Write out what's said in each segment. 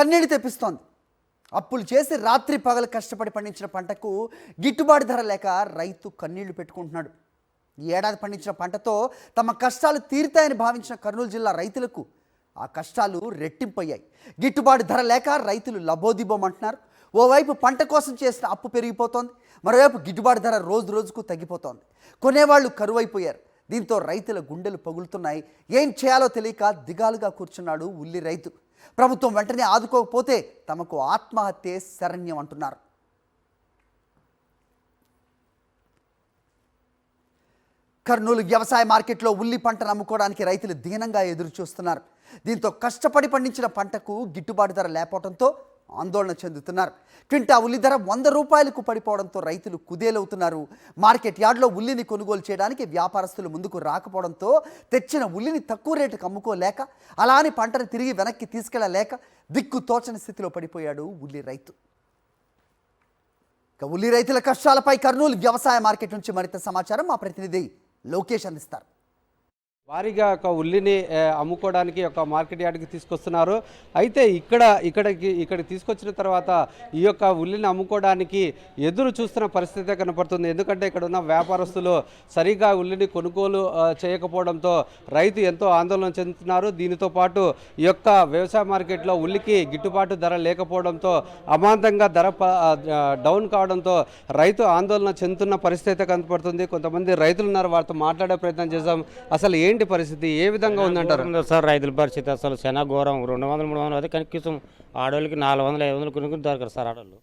కన్నీళ్లు తెప్పిస్తోంది. అప్పులు చేసి రాత్రి పగలు కష్టపడి పండించిన పంటకు గిట్టుబాటు ధర లేక రైతు కన్నీళ్లు పెట్టుకుంటున్నాడు. ఈ ఏడాది పండించిన పంటతో తమ కష్టాలు తీరుతాయని భావించిన కర్నూలు జిల్లా రైతులకు ఆ కష్టాలు రెట్టింపయ్యాయి. గిట్టుబాటు ధర లేక రైతులు లబోదిబోమంటున్నారు. ఓవైపు పంట కోసం చేసిన అప్పు పెరిగిపోతోంది, మరోవైపు గిట్టుబాటు ధర రోజు రోజుకు తగ్గిపోతోంది. కొనేవాళ్లు కరువైపోయారు. దీంతో రైతుల గుండెలు పగులుతున్నాయి. ఏం చేయాలో తెలియక దిగాలుగా కూర్చున్నాడు ఉల్లి రైతు. ప్రభుత్వం వెంటనే ఆదుకోకపోతే తమకు ఆత్మహత్యే శరణ్యం అంటున్నారు. కర్నూలు వ్యవసాయ మార్కెట్లో ఉల్లి పంటను అమ్ముకోవడానికి రైతులు దీనంగా ఎదురు చూస్తున్నారు. దీంతో కష్టపడి పండించిన పంటకు గిట్టుబాటు ధర లేకపోవడంతో ఆందోళన చెందుతున్నారు. క్వింటా ఉల్లి ధర 100 రూపాయలకు పడిపోవడంతో రైతులు కుదేలవుతున్నారు. మార్కెట్ యార్డ్లో ఉల్లిని కొనుగోలు చేయడానికి వ్యాపారస్తులు ముందుకు రాకపోవడంతో తెచ్చిన ఉల్లిని తక్కువ రేటుకు అమ్ముకోలేక, అలాని పంటను తిరిగి వెనక్కి తీసుకెళ్లలేక దిక్కు తోచని స్థితిలో పడిపోయాడు ఉల్లి రైతు. ఇక ఉల్లి రైతుల కష్టాలపై కర్నూలు వ్యవసాయ మార్కెట్ నుంచి మరింత సమాచారం మా ప్రతినిధి లోకేష్ అందిస్తారు. భారీగా ఒక ఉల్లిని అమ్ముకోవడానికి ఒక మార్కెట్ యార్డ్కి తీసుకొస్తున్నారు. అయితే ఇక్కడికి తీసుకొచ్చిన తర్వాత ఈ యొక్క ఉల్లిని అమ్ముకోవడానికి ఎదురు చూస్తున్న పరిస్థితి కనపడుతుంది. ఎందుకంటే ఇక్కడ ఉన్న వ్యాపారస్తులు సరిగా ఉల్లిని కొనుగోలు చేయకపోవడంతో రైతు ఎంతో ఆందోళన చెందుతున్నారు. దీనితో పాటు ఈ యొక్క వ్యవసాయ మార్కెట్లో ఉల్లికి గిట్టుబాటు ధర లేకపోవడంతో అమాంతంగా ధర డౌన్ కావడంతో రైతు ఆందోళన చెందుతున్న పరిస్థితి కనపడుతుంది. కొంతమంది రైతులు ఉన్నారు, వారితో మాట్లాడే ప్రయత్నం చేశాం. అసలు ఏంటి పరిస్థితి, ఏ విధంగా ఉందంటారు సార్? రైతుల పరిస్థితి అసలు చాలా ఘోరం. 200-300 అయితే కనీసం ఆడవాళ్ళకి 400-500 కొనుక్కుని దొరకరు సార్. ఆడవాళ్ళు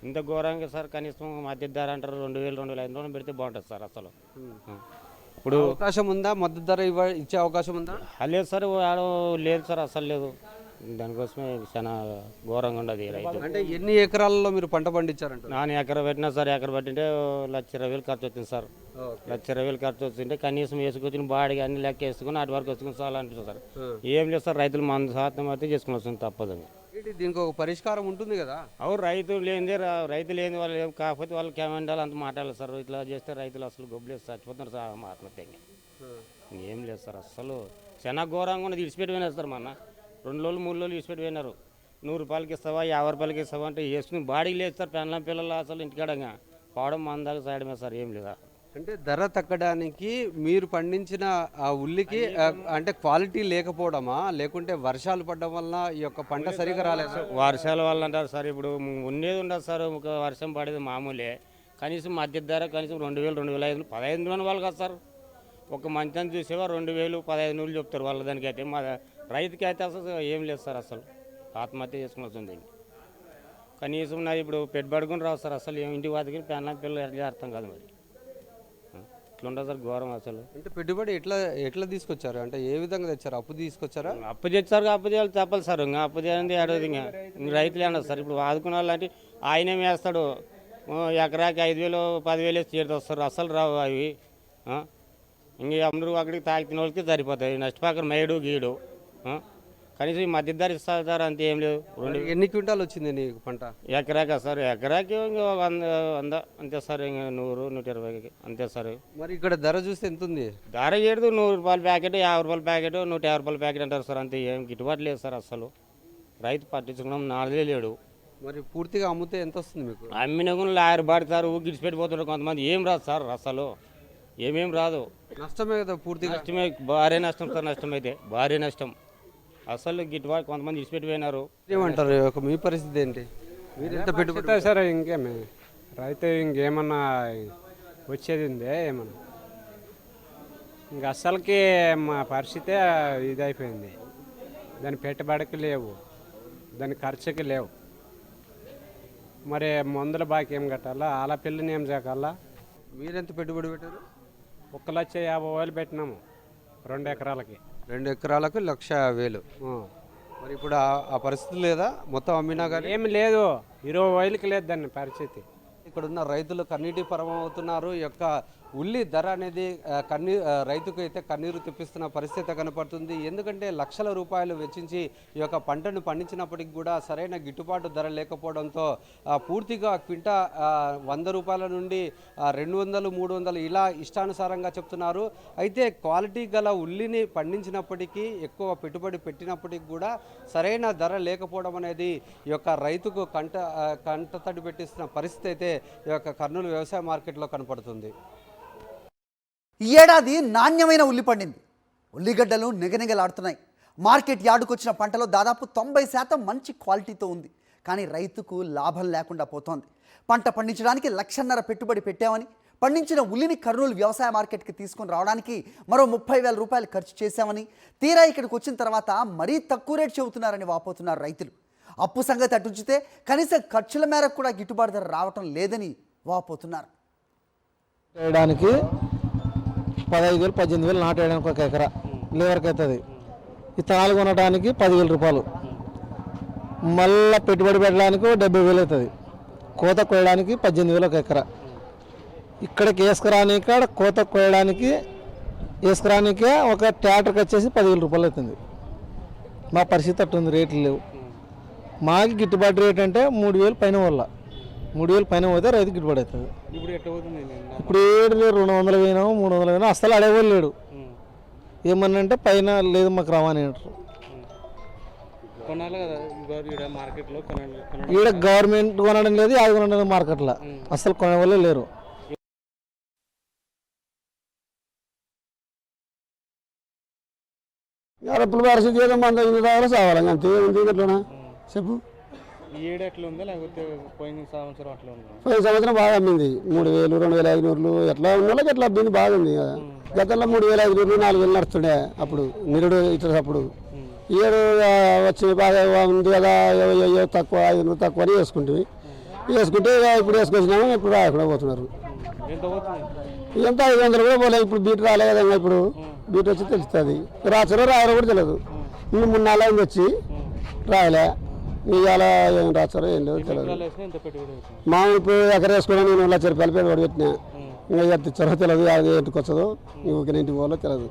ఇంత ఘోరంగా సార్. కనీసం మధ్య ధర అంటారు 2000-2500 పెడితే బాగుంటుంది సార్. అసలు ఇప్పుడు అవకాశం ఉందా? మద్దతు ధర ఇచ్చే అవకాశం ఉందా? లేదు సార్, లేదు సార్, అసలు లేదు. దానికోసమే చాలా ఘోరంగా ఉండదు రైతు. అంటే ఎన్ని ఎకరాలలో మీరు పంట పండించారంట? నాన్న ఎకర పెట్టినా సార్, ఎకర పెట్టింటే 1,20,000 ఖర్చు వచ్చింది సార్. 1,20,000 ఖర్చు వచ్చింటే కనీసం వేసుకొచ్చిన బాడిగా అన్ని లెక్క వేసుకుని అటు వరకు వేసుకుని చాలా అంటారు సార్. ఏం లేదు సార్, రైతులు మన శాతం అయితే చేసుకుని వస్తుంది, తప్పదండి. దీనికి ఒక పరిష్కారం ఉంటుంది కదా? అవును, రైతు లేని వాళ్ళు కాకపోతే వాళ్ళకి ఏమంటారు అంత మాట్లాడాలి సార్. ఇట్లా చేస్తే రైతులు అసలు గొబ్బలేదు చచ్చిపోతున్నారు సార్ ఆత్మహత్యంగా. ఏం లేదు సార్, అసలు చాలా ఘోరంగా ఉన్నది. ఇడిచిపెట్టి పోయినారు సార్. మన 2 రోజులు 3 రోజులు ఇడిచిపెట్టి పోయినారు. 100 రూపాయలకి ఇస్తావా, 50 రూపాయలకి ఇస్తావా అంటే వేసుకుని బాడీకి లేదు సార్. పిల్లలు అసలు ఇంటికాడంగా పోవడం మన దాకా సాయడమే సార్. ఏం లేదా అంటే ధర తగ్గడానికి మీరు పండించిన ఆ ఉల్లికి అంటే క్వాలిటీ లేకపోవడమా, లేకుంటే వర్షాలు పడడం వల్ల ఈ యొక్క పంట సరిగా రాలేదు? వర్షాల వల్ల అంటారు సార్. ఇప్పుడు ఉండేది ఉండదు సార్, ఒక వర్షం పడేది మామూలే. కనీసం మధ్య ధర కనీసం 2,000-2,500 1500 వాళ్ళు కదా సార్. ఒక మంచిని చూసేవా 2,000-1,500 చెప్తారు వాళ్ళ. దానికైతే మా రైతుకి అయితే అసలు ఏం లేదు సార్. అసలు ఆత్మహత్య చేసుకుని వస్తుంది. కనీసం నా ఇప్పుడు పెట్టుబడుకుని రావు సార్. అసలు ఇంటికి వాటికి పిల్లలు ఎట్లా అర్థం కాదు. మరి ఇట్లా సార్ ఘోరం అసలు. అంటే పెట్టుబడి ఎట్లా తీసుకొచ్చారు? అంటే ఏ విధంగా తెచ్చారు? అప్పు తీసుకొచ్చారా? అప్పు తెచ్చారు, అప్పు చేయాలి తప్పదు సార్. ఇంకా అప్పు చేయాలంటే ఏడాది ఇంకా రైతులు ఏమన్నా సార్. ఇప్పుడు ఆదుకునే వాళ్ళు అంటే ఆయనేం వేస్తాడు, ఎకరాకి 5,000-10,000 వేసి చేరుతారు. అసలు రావు అవి. ఇంక అందరూ అక్కడికి తాగి తిన వాళ్ళకి సరిపోతాయి. నష్టపక్కన మేడు గీడు. కనీసం ఈ మధ్య ధర ఇస్తారు అంతే, ఏం లేదు. ఎన్ని క్వింటాలు వచ్చింది నీకు పంట? ఎకరాకా సార్? ఎకరాకి ఇంకా 100 అంతే సార్. ఇంకా 100-120 అంతే సార్. మరి ఇక్కడ ధర చూస్తే ఎంత ఉంది? ధర ఏడు 100 రూపాయల ప్యాకెట్, 50 రూపాయల ప్యాకెట్, 150 రూపాయల ప్యాకెట్ అంటారు సార్. అంతే, ఏం గిట్టుబాటు లేదు సార్. అసలు రైతు పట్టించుకోవడం నాలుగే లేడు. మరి పూర్తిగా అమ్మితే ఎంత వస్తుంది మీకు? అమ్మిన కూడా లాయర్ పడతారు, గిడిచిపెట్టిపోతున్నారు కొంతమంది. ఏం రాదు సార్, అసలు ఏమేం రాదు. నష్టమే కదా పూర్తిగా? నష్టమే, భారీ నష్టం సార్. నష్టం అయితే భారీ నష్టం. అసలు గిట్టుబాటు కొంతమంది ఇచ్చిపెట్టిపోయినారు. ఏమంటారు? మీ పరిస్థితి ఏంటి? మీరు ఎంత పెట్టుబడి సార్? ఇంకేమే రైతు ఇంకేమన్నా వచ్చేది ఉందే ఏమన్నా? ఇంక అస్సలకి మా పరిస్థితే ఇదైపోయింది. దాని పెట్టుబడికి లేవు, దాని ఖర్చుకి లేవు. మరి మందుల బాకీ ఏం కట్టాలా, అలా పిల్లని ఏం చేయగల? మీరెంత పెట్టుబడి పెట్టారు? 1,50,000 పెట్టినాము 2 ఎకరాలకి. 2 ఎకరాలకు 1,50,000. మరి ఇప్పుడు ఆ పరిస్థితి లేదా? మొత్తం అమ్మినా కానీ ఏమి లేదు, 20,000కి లేదు దాని పరిస్థితి. ఇక్కడ ఉన్న రైతులు కన్నీటి పరమవుతున్నారు. ఈ యొక్క ఉల్లి ధర అనేది రైతుకు అయితే కన్నీరు తెప్పిస్తున్న పరిస్థితి కనపడుతుంది. ఎందుకంటే లక్షల రూపాయలు వెచ్చించి ఈ యొక్క పంటను పండించినప్పటికి కూడా సరైన గిట్టుబాటు ధర లేకపోవడంతో పూర్తిగా క్వింటా 100 రూపాయల నుండి 200, 300 ఇలా ఇష్టానుసారంగా చెప్తున్నారు. అయితే క్వాలిటీ గల ఉల్లిని పండించినప్పటికీ ఎక్కువ పెట్టుబడి పెట్టినప్పటికీ కూడా సరైన ధర లేకపోవడం అనేది ఈ యొక్క రైతుకు కంటతడి పెట్టిస్తున్న పరిస్థితి అయితే ఈ యొక్క కర్నూలు వ్యవసాయ మార్కెట్లో కనపడుతుంది. ఈ ఏడాది నాణ్యమైన ఉల్లి పండింది. ఉల్లిగడ్డలు నిగనిగలాడుతున్నాయి. మార్కెట్ యార్డుకు వచ్చిన పంటలో దాదాపు 90% మంచి క్వాలిటీతో ఉంది. కానీ రైతుకు లాభం లేకుండా పోతోంది. పంట పండించడానికి 1,50,000 పెట్టుబడి పెట్టామని, పండించిన ఉల్లిని కర్నూలు వ్యవసాయ మార్కెట్కి తీసుకుని రావడానికి మరో 30,000 రూపాయలు ఖర్చు చేశామని, తీరా ఇక్కడికి వచ్చిన తర్వాత మరీ తక్కువ రేటు చెబుతున్నారని వాపోతున్నారు రైతులు. అప్పు సంగతి అటుంచితే కనీసం ఖర్చుల మేరకు కూడా గిట్టుబాటు ధర రావటం లేదని వాపోతున్నారు. వేయడానికి 15,000, 18,000 నాటు వేయడానికి ఒక ఎకరా లేవర్కి అవుతుంది. విత్తనాలు కొనడానికి 10,000 రూపాయలు, మళ్ళీ పెట్టుబడి పెట్టడానికి 70,000 అవుతుంది. కోత కోయడానికి 18,000 ఒక ఎకరా. ఇక్కడికి వేసుకురానిక కోత కోయడానికి వేసుకురానికే ఒక ట్రాక్టర్కి వచ్చేసి 10,000 రూపాయలు అవుతుంది. మా పరిస్థితి అట్టుంది, రేట్లు లేవు. మాకి గిట్టుబాటు రేట్ అంటే 3,000 పైన వల్ల 3,000 పైన పోతే రైతు గిట్టుబాటు అవుతుంది. ఇప్పుడు 200 పోయినాము, 300 పోయినా అసలు అడేవాళ్ళు లేడు. ఏమన్నంటే పైన లేదు మాకు రవాణా అంటారు. ఈడ గవర్నమెంట్ కొనడం లేదు, అది కొనడం మార్కెట్లో అసలు కొనేవాళ్ళే లేరు. ఎప్పుడు పరిస్థితి ఏదో మన దగ్గర సావాలి అంతే ఎట్లా చెప్పు. ఈ ఏడు ఎట్లా ఉందా లేకపోతే పోయిన సంవత్సరం అట్లా ఉందా? పోయిన సంవత్సరం బాగా అమ్మింది. 3,000, 2,500 ఎట్లా ఉన్న వాళ్ళకి ఎట్లా అమ్మింది బాగుంది కదా. గతంలో 3,500, 4,000 నడుస్తుండే అప్పుడు నిరుడు ఇచ్చేటప్పుడు. ఏడు వచ్చి బాగా ఉంది కదా, తక్కువ 500 తక్కువ అని వేసుకుంటుంది. వేసుకుంటే ఇప్పుడు వేసుకొచ్చినాము, ఇప్పుడు రాయకుండా పోతున్నారు. ఎంత 500 కూడా పోలే. ఇప్పుడు బీట్ రాలే కదా, ఇప్పుడు బీట్ వచ్చి తెలుస్తుంది. రాచలో రాయలో కూడా తెలియదు. 3 నాలుగు వచ్చి రాయలే. ఇవాళ ఏం రాచారో ఏం లేదు తెలియదు. మామూలు ఇప్పుడు ఎకర వేసుకోవడానికి నేను 1,00,000 రూపాయలు పెట్టుబడి పెట్టినా. ఇంకా ఎంత ఇచ్చారో తెలియదు, ఎంటికి వచ్చదో ఇంకొక ఇంటికి పోవాలో తెలియదు.